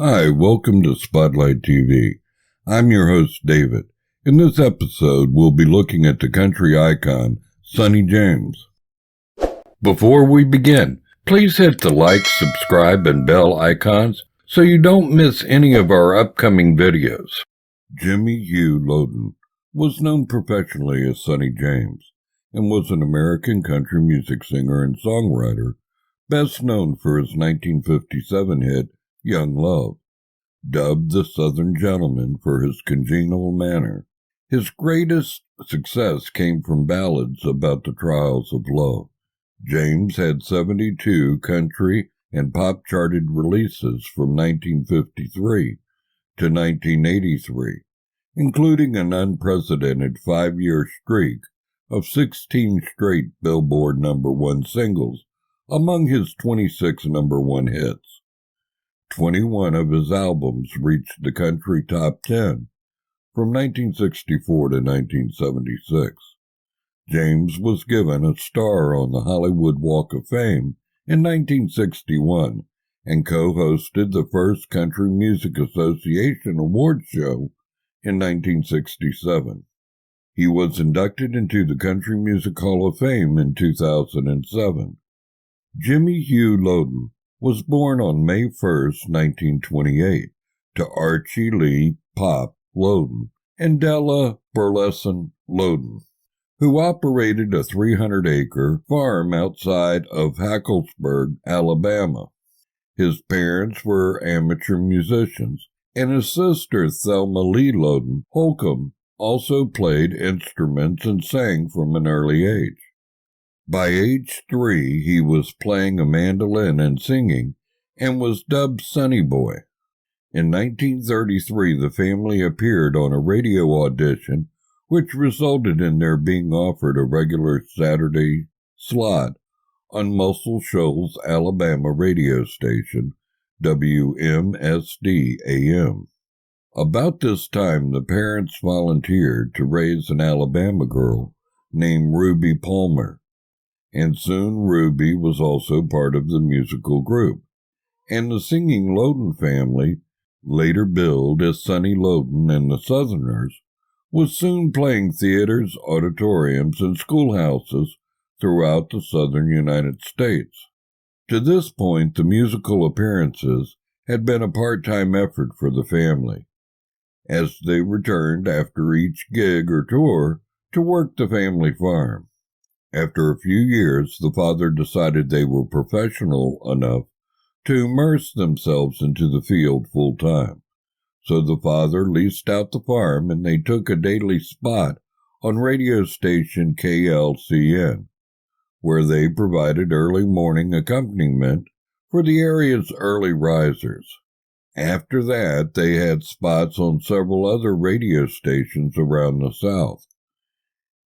Hi, welcome to Spotlight TV. I'm your host, David. In this episode, we'll be looking at the country icon, Sonny James. Before we begin, please hit the like, subscribe, and bell icons so you don't miss any of our upcoming videos. Jimmy Hugh Lowden was known professionally as Sonny James and was an American country music singer and songwriter, best known for his 1957 hit, Young Love. Dubbed the Southern Gentleman for his congenial manner, his greatest success came from ballads about the trials of love. James had 72 country and pop charted releases from 1953 to 1983, including an unprecedented 5-year streak of 16 straight Billboard #1 singles among his 26 #1 hits. 21 of his albums reached the country top 10 from 1964 to 1976. James was given a star on the Hollywood Walk of Fame in 1961 and co-hosted the first Country Music Association Awards show in 1967. He was inducted into the Country Music Hall of Fame in 2007. Jimmy Hugh Lowden was born on May 1st, 1928, to Archie Lee Pop Lowden and Della Burleson Lowden, who operated a 300-acre farm outside of Hacklesburg, Alabama. His parents were amateur musicians, and his sister Thelma Lee Lowden Holcomb also played instruments and sang from an early age. By age 3, he was playing a mandolin and singing, and was dubbed Sonny Boy. In 1933, the family appeared on a radio audition, which resulted in their being offered a regular Saturday slot on Muscle Shoals, Alabama radio station, WMSD-AM. About this time, the parents volunteered to raise an Alabama girl named Ruby Palmer, and soon Ruby was also part of the musical group, and the singing Lowden family, later billed as Sonny Lowden and the Southerners, was soon playing theaters, auditoriums, and schoolhouses throughout the southern United States. To this point, the musical appearances had been a part-time effort for the family, as they returned after each gig or tour to work the family farm. After a few years, the father decided they were professional enough to immerse themselves into the field full-time. So the father leased out the farm and they took a daily spot on radio station KLCN, where they provided early morning accompaniment for the area's early risers. After that, they had spots on several other radio stations around the South.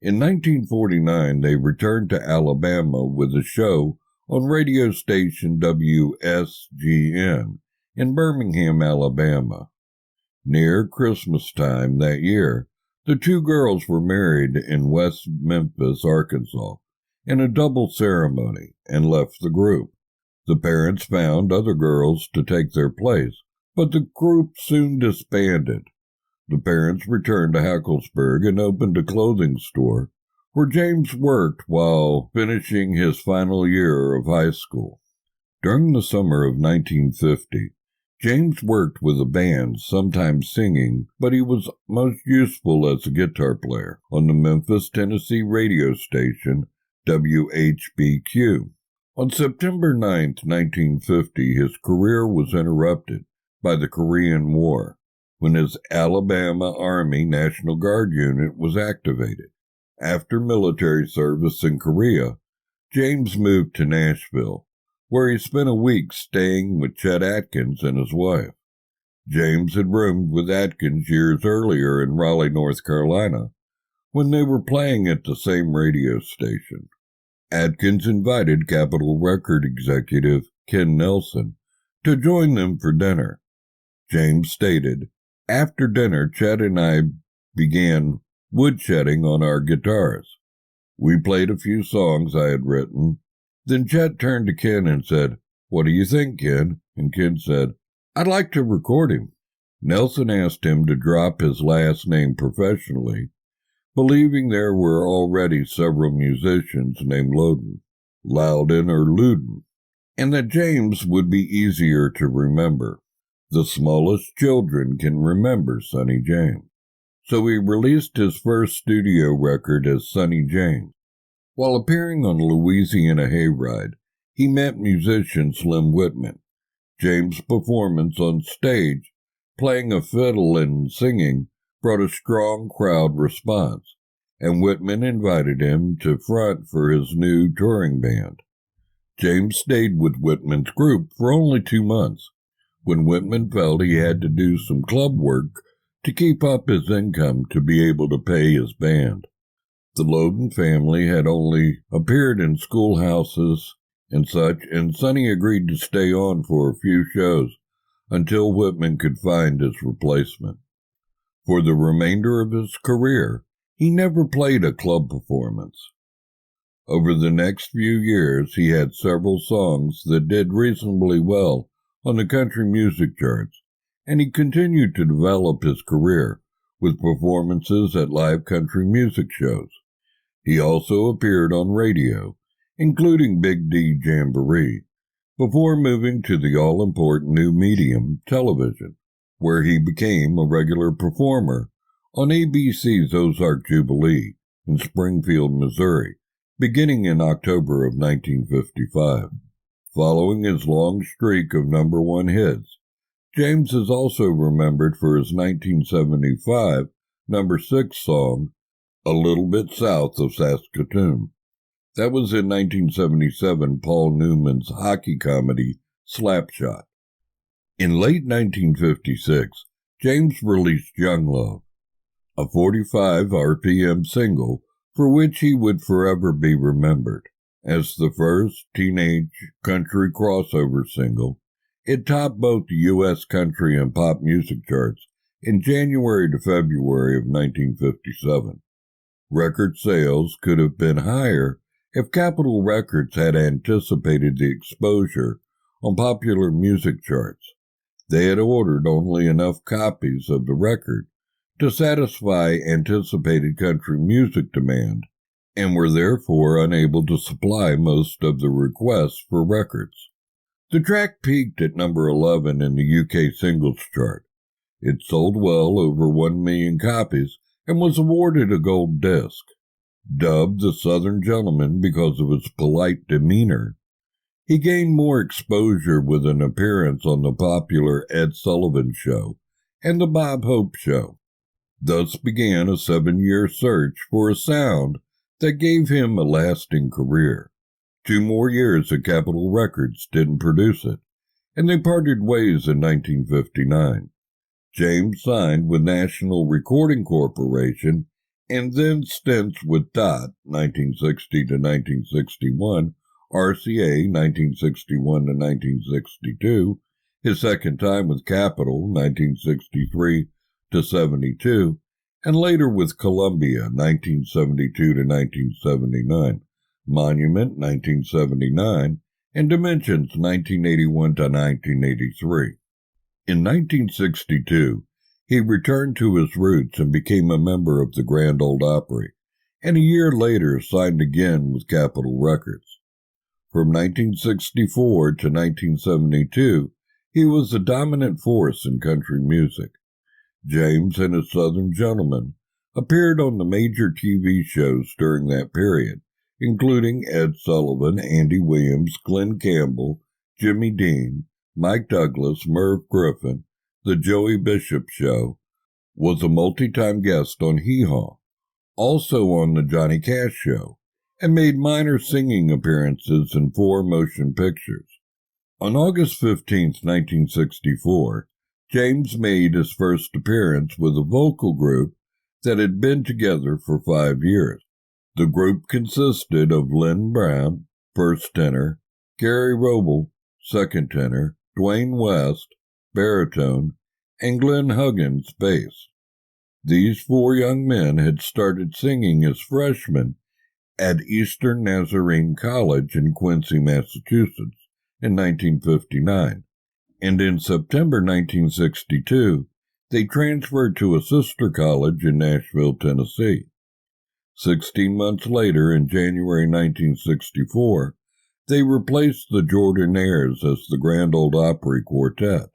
In 1949, they returned to Alabama with a show on radio station WSGN in Birmingham, Alabama. Near Christmas time that year, the two girls were married in West Memphis, Arkansas, in a double ceremony and left the group. The parents found other girls to take their place, but the group soon disbanded. The parents returned to Hacklesburg and opened a clothing store where James worked while finishing his final year of high school. During the summer of 1950, James worked with a band, sometimes singing, but he was most useful as a guitar player on the Memphis, Tennessee radio station WHBQ. On September 9, 1950, his career was interrupted by the Korean War, when his Alabama Army National Guard unit was activated. After military service in Korea, James moved to Nashville, where he spent a week staying with Chet Atkins and his wife. James had roomed with Atkins years earlier in Raleigh, North Carolina, when they were playing at the same radio station. Atkins invited Capitol Record executive Ken Nelson to join them for dinner. James stated, "After dinner, Chet and I began woodshedding on our guitars. We played a few songs I had written. Then Chet turned to Ken and said, 'What do you think, Ken?' And Ken said, "I'd like to record him." Nelson asked him to drop his last name professionally, believing there were already several musicians named Loudon or Loudon, and that James would be easier to remember. The smallest children can remember Sonny James. So he released his first studio record as Sonny James. While appearing on Louisiana Hayride, he met musician Slim Whitman. James' performance on stage, playing a fiddle and singing, brought a strong crowd response, and Whitman invited him to front for his new touring band. James stayed with Whitman's group for only 2 months, when Whitman felt he had to do some club work to keep up his income to be able to pay his band. The Loudon family had only appeared in schoolhouses and such, and Sonny agreed to stay on for a few shows until Whitman could find his replacement. For the remainder of his career, he never played a club performance. Over the next few years, he had several songs that did reasonably well on the country music charts, and he continued to develop his career with performances at live country music shows. He also appeared on radio, including Big D Jamboree, before moving to the all-important new medium, television, where he became a regular performer on ABC's Ozark Jubilee in Springfield, Missouri, beginning in October of 1955. Following his long streak of #1 hits, James is also remembered for his 1975 #6 song, "A Little Bit South of Saskatoon." That was in 1977 Paul Newman's hockey comedy Slapshot. In late 1956, James released Young Love, a 45 RPM single for which he would forever be remembered. As the first teenage country crossover single, it topped both the U.S. country and pop music charts in January to February of 1957. Record sales could have been higher if Capitol Records had anticipated the exposure on popular music charts. They had ordered only enough copies of the record to satisfy anticipated country music demand, and were therefore unable to supply most of the requests for records. The track peaked at number 11 in the UK singles chart. It sold well over 1 million copies and was awarded a gold disc. Dubbed the Southern Gentleman because of his polite demeanor, he gained more exposure with an appearance on the popular Ed Sullivan Show and the Bob Hope Show. Thus began a 7-year search for a sound that gave him a lasting career. 2 more years at Capitol Records didn't produce it, and they parted ways in 1959. James signed with National Recording Corporation and then stints with DOT 1960 to 1961, RCA 1961 to 1962, his second time with Capitol 1963 to 72, and later with Columbia 1972 to 1979, Monument 1979, and Dimensions 1981 to 1983. In 1962, he returned to his roots and became a member of the Grand Ole Opry, and a year later signed again with Capitol Records. From 1964 to 1972, he was a dominant force in country music. James and his Southern Gentleman appeared on the major TV shows during that period, including Ed Sullivan, Andy Williams, Glenn Campbell, Jimmy Dean, Mike Douglas, Merv Griffin, The Joey Bishop Show, was a multi-time guest on Hee Haw, also on The Johnny Cash Show, and made minor singing appearances in 4 motion pictures. On August 15, 1964, James made his first appearance with a vocal group that had been together for 5 years. The group consisted of Lynn Brown, first tenor, Gary Roble, second tenor, Dwayne West, baritone, and Glenn Huggins, bass. These 4 young men had started singing as freshmen at Eastern Nazarene College in Quincy, Massachusetts in 1959, and in September 1962, they transferred to a sister college in Nashville, Tennessee. 16 months later, in January 1964, they replaced the Jordanaires as the Grand Ole Opry Quartet.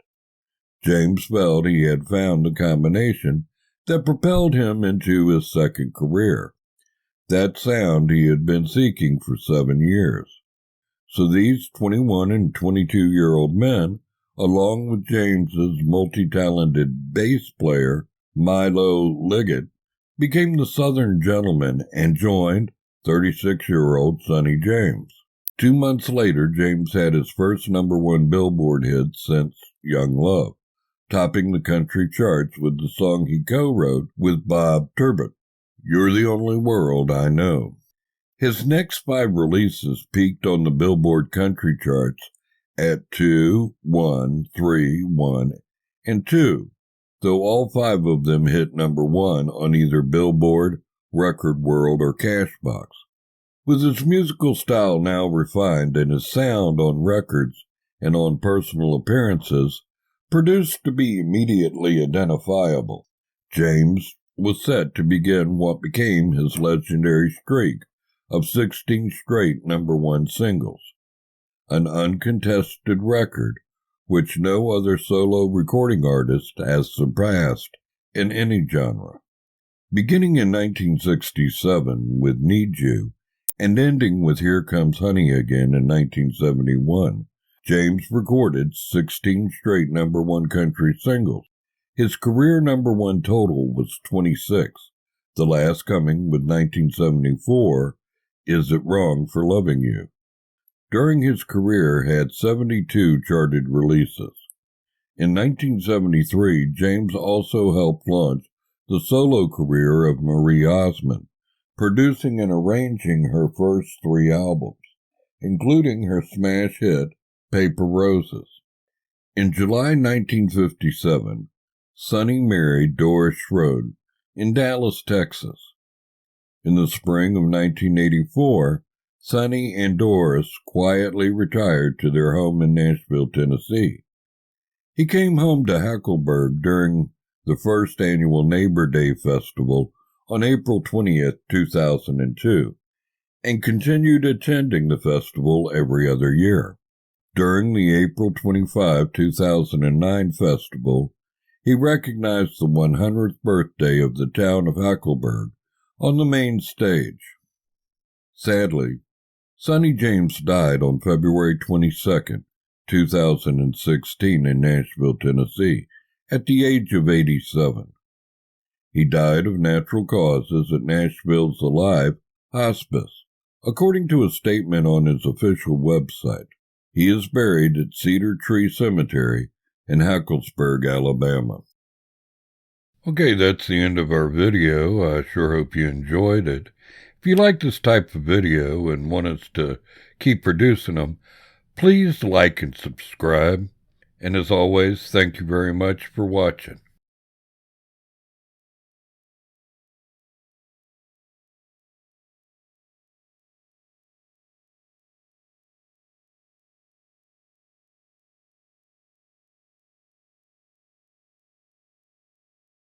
James felt he had found a combination that propelled him into his second career, that sound he had been seeking for 7 years. So these 21 and 22-year-old men, along with James's multi-talented bass player, Milo Liggett, became the Southern Gentlemen and joined 36-year-old Sonny James. 2 months later, James had his first #1 Billboard hit since Young Love, topping the country charts with the song he co-wrote with Bob Turbot, You're the Only World I Know. His next 5 releases peaked on the Billboard country charts at 2, 1, 3, 1, and 2, though all 5 of them hit #1 on either Billboard, Record World, or Cashbox. With his musical style now refined and his sound on records and on personal appearances produced to be immediately identifiable, James was set to begin what became his legendary streak of 16 straight #1 singles, an uncontested record which no other solo recording artist has surpassed in any genre. Beginning in 1967 with Need You, and ending with Here Comes Honey Again in 1971, James recorded 16 straight #1 country singles. His career #1 total was 26, the last coming with 1974, Is It Wrong for Loving You? During his career had 72 charted releases. In 1973, James also helped launch the solo career of Marie Osmond, producing and arranging her first 3 albums, including her smash hit, Paper Roses. In July 1957, Sonny married Doris Schroed in Dallas, Texas. In the spring of 1984, Sonny and Doris quietly retired to their home in Nashville, Tennessee. He came home to Hackleburg during the first annual Neighbor Day Festival on April 20, 2002, and continued attending the festival every other year. During the April 25, 2009 festival, he recognized the 100th birthday of the town of Hackleburg on the main stage. Sadly, Sonny James died on February 22, 2016 in Nashville, Tennessee, at the age of 87. He died of natural causes at Nashville's Alive Hospice, according to a statement on his official website. He is buried at Cedar Tree Cemetery in Hackleburg, Alabama. Okay, that's the end of our video. I sure hope you enjoyed it. If you like this type of video and want us to keep producing them, please like and subscribe. And as always, thank you very much for watching.